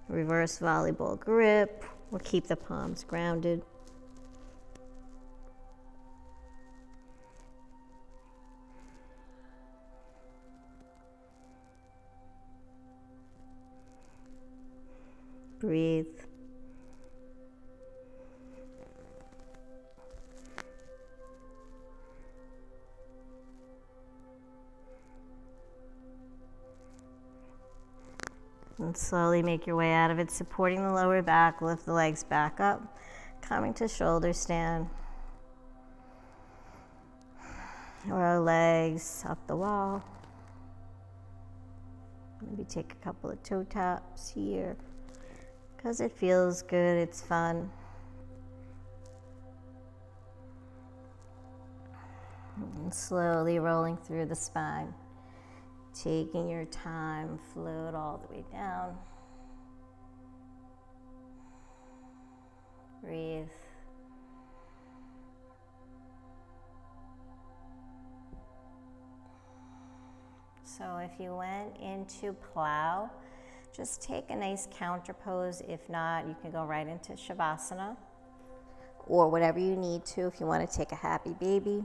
reverse volleyball grip. We'll keep the palms grounded. Breathe. And slowly make your way out of it, supporting the lower back, lift the legs back up, coming to shoulder stand. Or legs up the wall. Maybe take a couple of toe taps here, because it feels good, it's fun. And slowly rolling through the spine. Taking your time, float all the way down. Breathe. So if you went into plow, just take a nice counter pose. If not, you can go right into Shavasana or whatever you need to if you want to take a happy baby.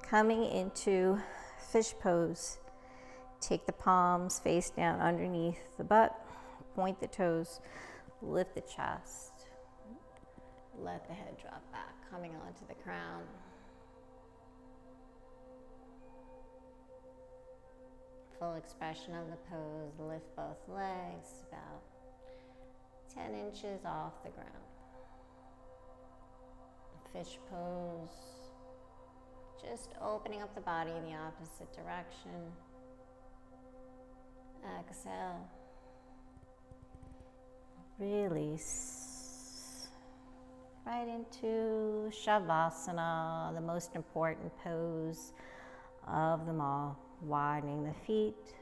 Coming into fish pose. Take the palms face down underneath the butt, point the toes, lift the chest, let the head drop back, coming onto the crown. Full expression of the pose, lift both legs about 10 inches off the ground. Fish pose. Just opening up the body in the opposite direction. Exhale. Release. Right into Shavasana, the most important pose of them all. Widening the feet.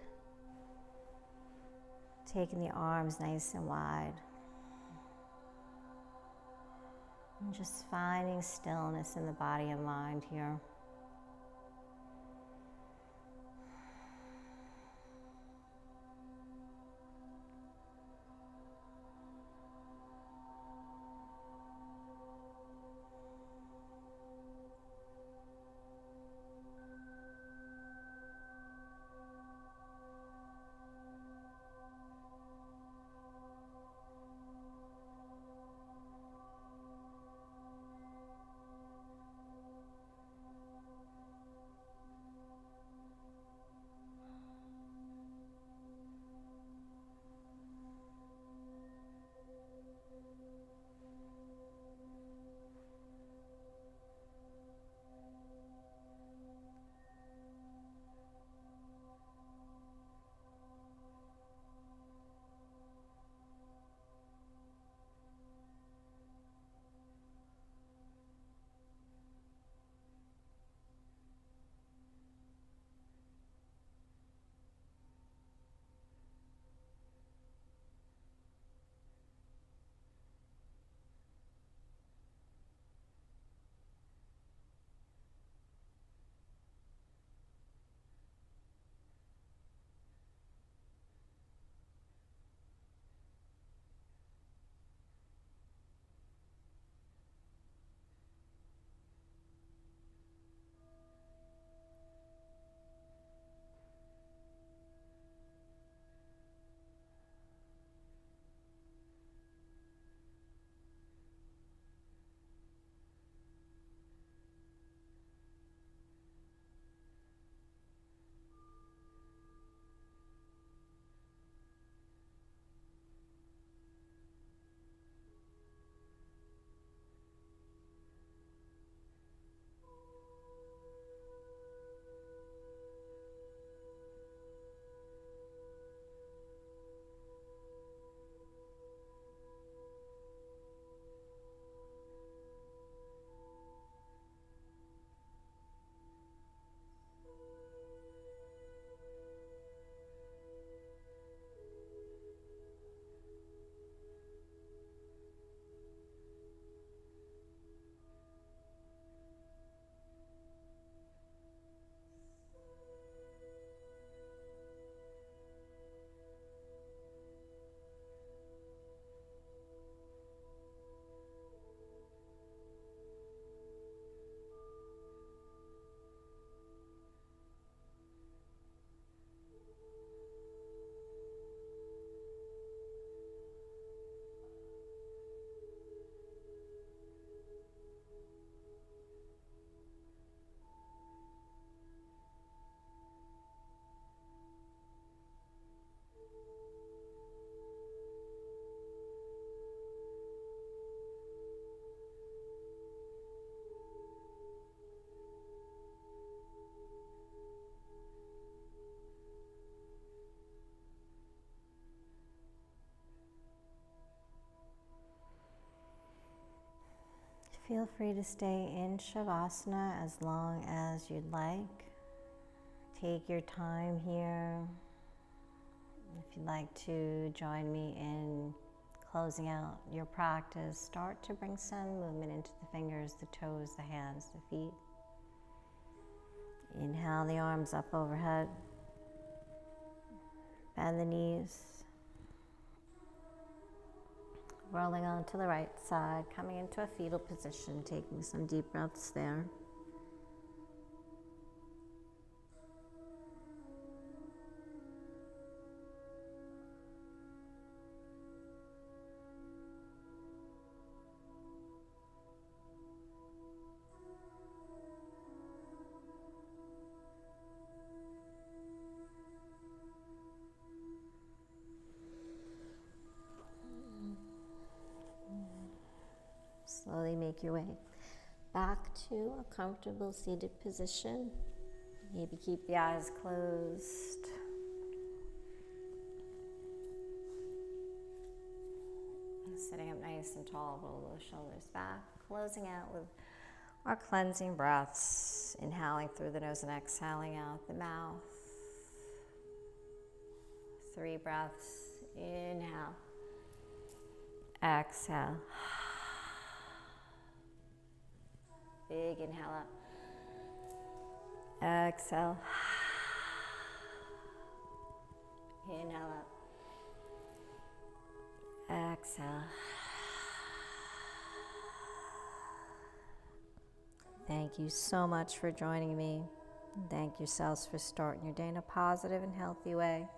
Taking the arms nice and wide. And just finding stillness in the body and mind here. Feel free to stay in Shavasana as long as you'd like. Take your time here. If you'd like to join me in closing out your practice, start to bring some movement into the fingers, the toes, the hands, the feet. Inhale the arms up overhead. Bend the knees. Rolling onto the right side, coming into a fetal position, taking some deep breaths there. Slowly make your way back to a comfortable seated position. Maybe keep the eyes closed. Sitting up nice and tall, roll those shoulders back. Closing out with our cleansing breaths. Inhaling through the nose and exhaling out the mouth. 3 breaths. Inhale. Exhale. Big inhale up. Exhale. Inhale up. Exhale. Thank you so much for joining me. Thank yourselves for starting your day in a positive and healthy way.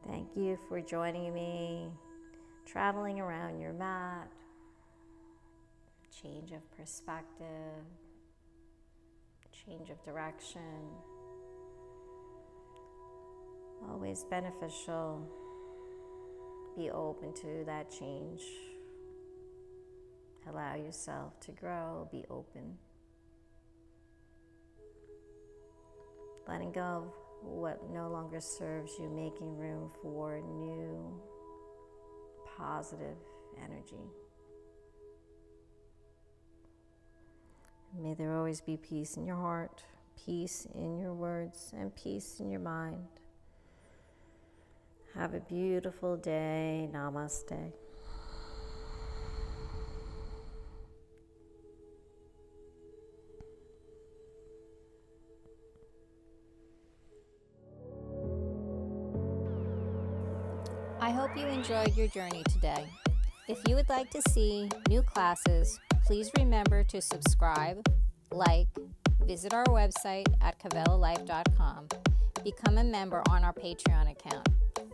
Thank you for joining me, traveling around your mat. Change of perspective, change of direction. Always beneficial. Be open to that change. Allow yourself to grow, be open. Letting go of what no longer serves you, making room for new, positive energy. May there always be peace in your heart, peace in your words, and peace in your mind. Have a beautiful day. Namaste. I hope you enjoyed your journey today. If you would like to see new classes, please remember to subscribe, like, visit our website at kavelalife.com, become a member on our Patreon account.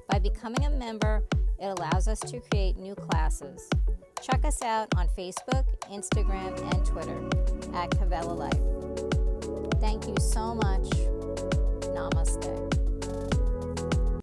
By becoming a member, it allows us to create new classes. Check us out on Facebook, Instagram, and Twitter at Kavela Life. Thank you so much. Namaste.